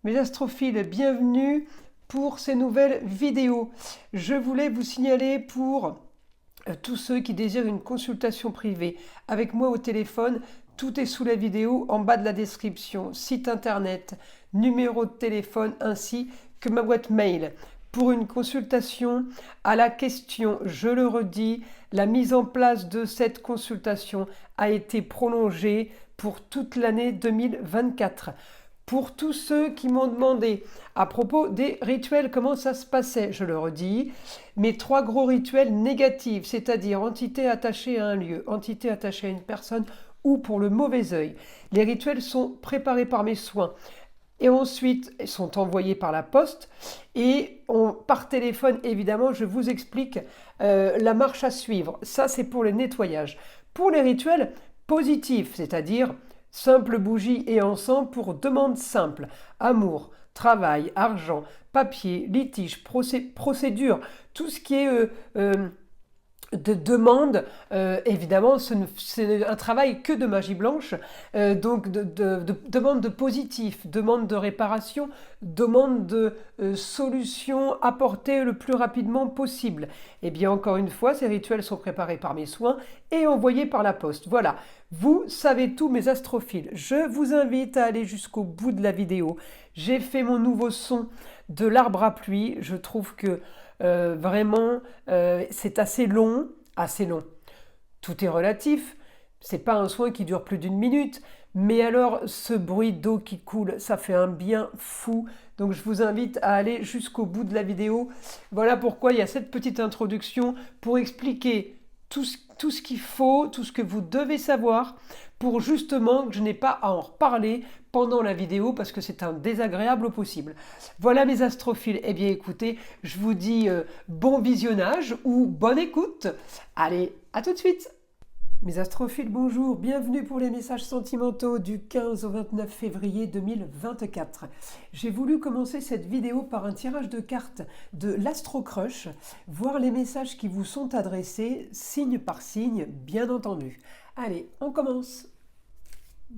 Mes astrophiles, bienvenue pour ces nouvelles vidéos. Je voulais vous signaler pour tous ceux qui désirent une consultation privée avec moi au téléphone, tout est sous la vidéo en bas de la description, site internet, numéro de téléphone ainsi que ma boîte mail. Pour une consultation à la question, je le redis, la mise en place de cette consultation a été prolongée pour toute l'année 2024. Pour tous ceux qui m'ont demandé à propos des rituels, comment ça se passait, je le redis, mes 3 gros rituels négatifs, c'est-à-dire entité attachée à un lieu, entité attachée à une personne ou pour le mauvais œil. Les rituels sont préparés par mes soins et ensuite sont envoyés par la poste et par téléphone, évidemment, je vous explique la marche à suivre. Ça, c'est pour le nettoyage. Pour les rituels positifs, c'est-à-dire simple bougie et encens pour demande simple, amour, travail, argent, papier, litige, procédure, tout ce qui est de demande, évidemment, c'est un travail que de magie blanche, donc de demande de positif, demande de réparation, demande de solution apportée le plus rapidement possible. Et bien encore une fois, ces rituels sont préparés par mes soins et envoyés par la poste. Voilà, vous savez tout mes astrophiles. Je vous invite à aller jusqu'au bout de la vidéo. J'ai fait mon nouveau son de l'arbre à pluie. Je trouve que vraiment, c'est assez long, assez long. Tout est relatif. C'est pas un soin qui dure plus d'une minute, mais alors ce bruit d'eau qui coule, ça fait un bien fou. Donc je vous invite à aller jusqu'au bout de la vidéo. Voilà pourquoi il y a cette petite introduction pour expliquer tout ce qu'il faut, tout ce que vous devez savoir pour justement que je n'ai pas à en reparler pendant la vidéo parce que c'est un désagréable au possible. Voilà mes astrophiles. Eh bien écoutez, je vous dis bon visionnage ou bonne écoute. Allez, à tout de suite. Mes astrophiles, bonjour, bienvenue pour les messages sentimentaux du 15 au 29 février 2024. J'ai voulu commencer cette vidéo par un tirage de cartes de l'Astro Crush, voir les messages qui vous sont adressés, signe par signe, bien entendu. Allez, on commence.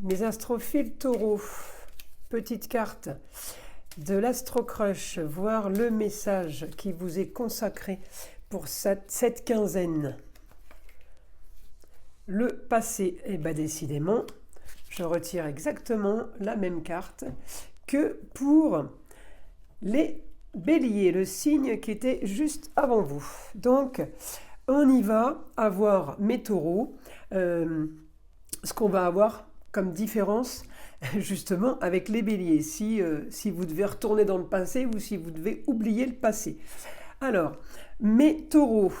Mes astrophiles taureaux, petite carte de l'Astro Crush, voir le message qui vous est consacré pour cette quinzaine. Le passé, et bien décidément, je retire exactement la même carte que pour les béliers, le signe qui était juste avant vous. Donc, on y va avoir mes taureaux, ce qu'on va avoir comme différence justement avec les béliers, si vous devez retourner dans le passé ou si vous devez oublier le passé. Alors, mes taureaux,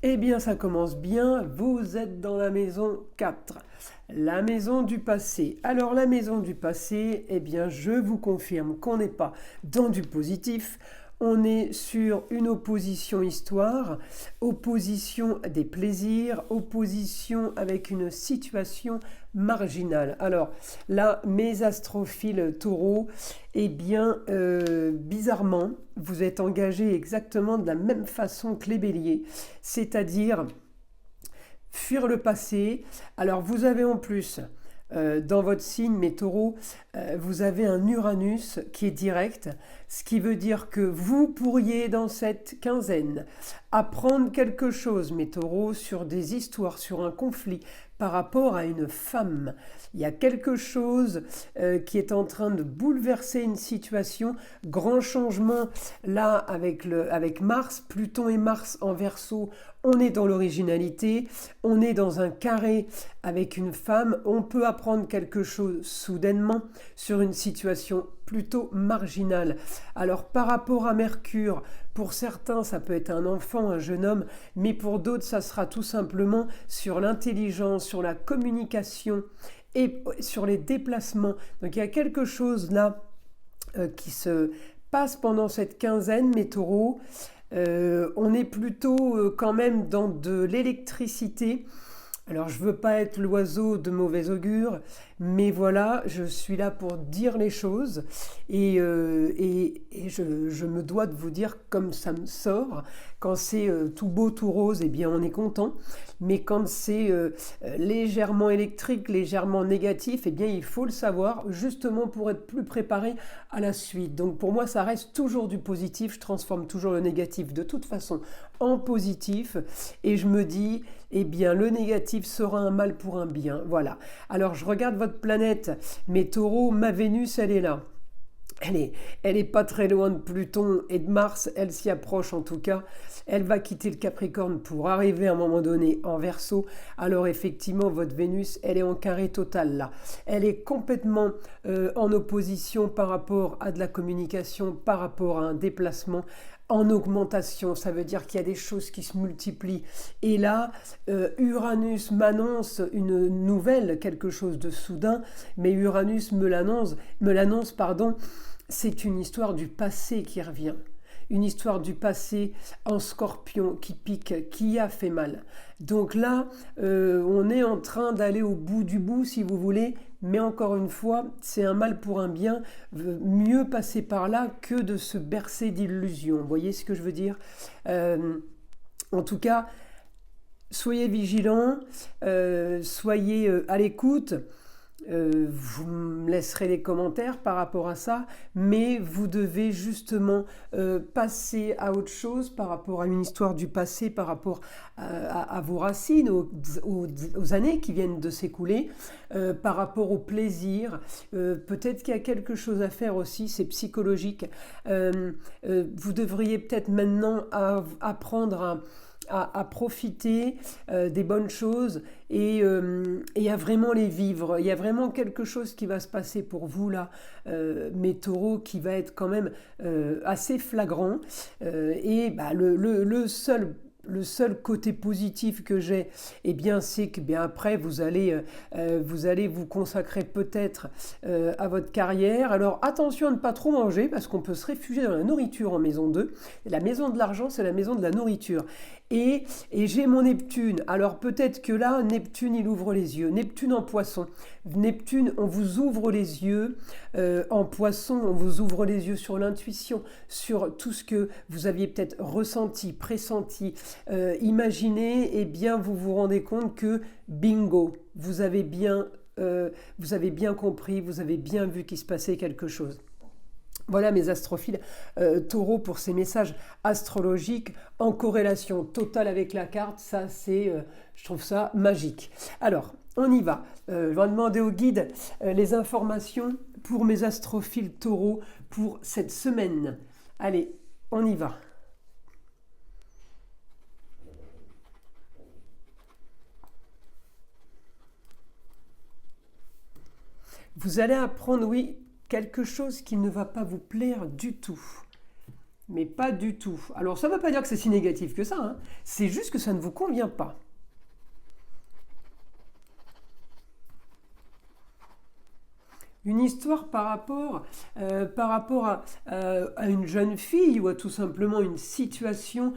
eh bien, ça commence bien, vous êtes dans la maison 4, la maison du passé. Alors, la maison du passé, eh bien, je vous confirme qu'on n'est pas dans du positif, on est sur une opposition histoire, opposition des plaisirs, opposition avec une situation marginale. Alors là, mes astrophiles taureaux, eh bien, bizarrement, vous êtes engagés exactement de la même façon que les béliers, c'est-à-dire fuir le passé. Alors vous avez en plus dans votre signe, mes taureaux, vous avez un Uranus qui est direct, ce qui veut dire que vous pourriez dans cette quinzaine apprendre quelque chose, mes taureaux, sur des histoires, sur un conflit par rapport à une femme. Il y a quelque chose qui est en train de bouleverser une situation, grand changement là avec Mars, Pluton et Mars en Verseau. On est dans l'originalité, on est dans un carré avec une femme, on peut apprendre quelque chose soudainement sur une situation plutôt marginale. Alors par rapport à Mercure, pour certains ça peut être un enfant, un jeune homme, mais pour d'autres ça sera tout simplement sur l'intelligence, sur la communication et sur les déplacements. Donc il y a quelque chose là qui se passe pendant cette quinzaine, mes taureaux. On est plutôt quand même dans de l'électricité. Alors je ne veux pas être l'oiseau de mauvais augure, Mais voilà, je suis là pour dire les choses et je me dois de vous dire comme ça me sort. Quand c'est tout beau, tout rose, eh bien on est content. Mais quand c'est légèrement électrique, légèrement négatif, eh bien il faut le savoir justement pour être plus préparé à la suite. Donc pour moi, ça reste toujours du positif. Je transforme toujours le négatif de toute façon en positif et je me dis, eh bien le négatif sera un mal pour un bien. Voilà. Alors je regarde votre planète, mes taureaux, ma Vénus, elle est là. Elle est pas très loin de Pluton et de Mars, elle s'y approche en tout cas. Elle va quitter le Capricorne pour arriver à un moment donné en Verseau. Alors effectivement, votre Vénus, elle est en carré total là. Elle est complètement en opposition par rapport à de la communication, par rapport à un déplacement. En augmentation, ça veut dire qu'il y a des choses qui se multiplient. Et là, Uranus m'annonce une nouvelle, quelque chose de soudain, mais Uranus me l'annonce, pardon, c'est une histoire du passé qui revient. Une histoire du passé en Scorpion qui pique, qui a fait mal. Donc là, on est en train d'aller au bout du bout, si vous voulez, mais encore une fois, c'est un mal pour un bien. Mieux passer par là que de se bercer d'illusions. Vous voyez ce que je veux dire ? En tout cas, soyez vigilants, soyez à l'écoute. Vous me laisserez les commentaires par rapport à ça, mais vous devez justement passer à autre chose par rapport à une histoire du passé, par rapport à vos racines, aux années qui viennent de s'écouler, par rapport au plaisir. Peut-être qu'il y a quelque chose à faire aussi, c'est psychologique. Vous devriez peut-être maintenant apprendre à profiter des bonnes choses et à vraiment les vivre. Il y a vraiment quelque chose qui va se passer pour vous là, mes taureaux, qui va être quand même assez flagrant. Et bah, le seul côté positif que j'ai, eh bien, c'est que bien après vous allez vous consacrer peut-être à votre carrière. Alors attention à ne pas trop manger parce qu'on peut se réfugier dans la nourriture en maison 2. La maison de l'argent, c'est la maison de la nourriture. Et j'ai mon Neptune. Alors peut-être que là, Neptune, il ouvre les yeux. Neptune en poisson. Neptune, on vous ouvre les yeux. En poisson, on vous ouvre les yeux sur l'intuition, sur tout ce que vous aviez peut-être ressenti, pressenti, imaginé. Et bien, vous vous rendez compte que bingo, vous avez bien compris, vous avez bien vu qu'il se passait quelque chose. Voilà mes astrophiles taureaux pour ces messages astrologiques en corrélation totale avec la carte. Ça, je trouve ça magique. Alors, on y va. Je vais demander au guide les informations pour mes astrophiles taureaux pour cette semaine. Allez, on y va. Vous allez apprendre, oui, quelque chose qui ne va pas vous plaire du tout. Mais pas du tout. Alors ça ne veut pas dire que c'est si négatif que ça, hein. C'est juste que ça ne vous convient pas. Une histoire par rapport à une jeune fille ou à tout simplement une situation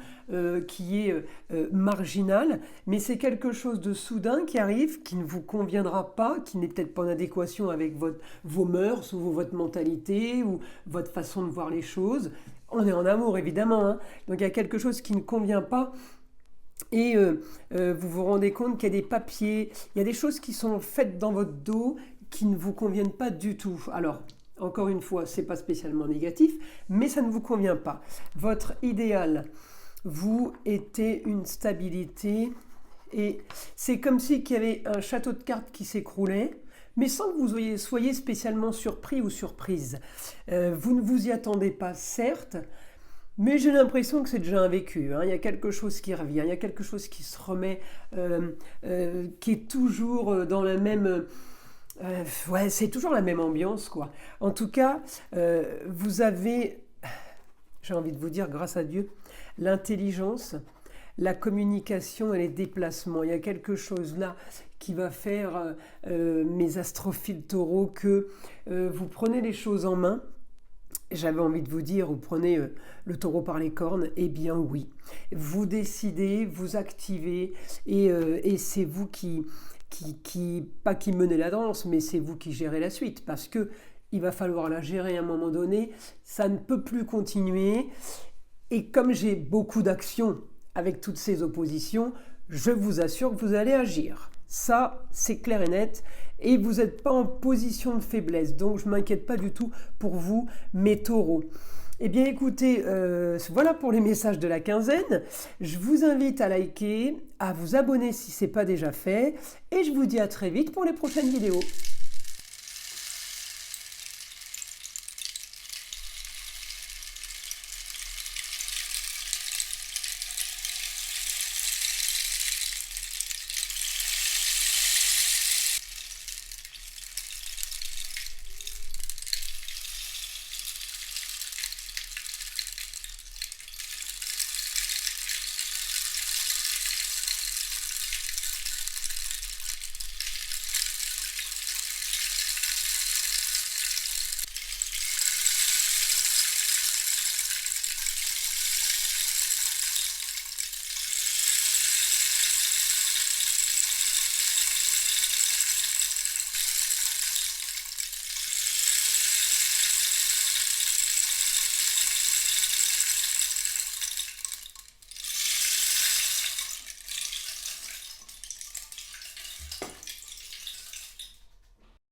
qui est marginale, mais c'est quelque chose de soudain qui arrive, qui ne vous conviendra pas, qui n'est peut-être pas en adéquation avec vos mœurs ou votre mentalité ou votre façon de voir les choses. On est en amour évidemment, hein. Donc il y a quelque chose qui ne convient pas. Et vous vous rendez compte qu'il y a des papiers, il y a des choses qui sont faites dans votre dos qui ne vous conviennent pas du tout. Alors, encore une fois, ce n'est pas spécialement négatif, mais ça ne vous convient pas. Votre idéal, vous, était une stabilité, et c'est comme si il y avait un château de cartes qui s'écroulait, mais sans que vous soyez spécialement surpris ou surprise. Vous ne vous y attendez pas, certes, mais j'ai l'impression que c'est déjà un vécu, hein. Il y a quelque chose qui revient, il y a quelque chose qui se remet, qui est toujours dans la même... ouais, c'est toujours la même ambiance, quoi. En tout cas, vous avez, j'ai envie de vous dire, grâce à Dieu, l'intelligence, la communication et les déplacements. Il y a quelque chose là qui va faire, mes astrophiles taureaux, que vous prenez les choses en main. J'avais envie de vous dire, vous prenez le taureau par les cornes, eh bien oui. Vous décidez, vous activez, et c'est vous qui pas qui menait la danse, mais c'est vous qui gérez la suite, parce que il va falloir la gérer à un moment donné, ça ne peut plus continuer. Et comme j'ai beaucoup d'actions avec toutes ces oppositions, je vous assure que vous allez agir. Ça, c'est clair et net. Et vous n'êtes pas en position de faiblesse. Donc, je ne m'inquiète pas du tout pour vous, mes taureaux. Eh bien, écoutez, voilà pour les messages de la quinzaine. Je vous invite à liker, à vous abonner si ce n'est pas déjà fait. Et je vous dis à très vite pour les prochaines vidéos.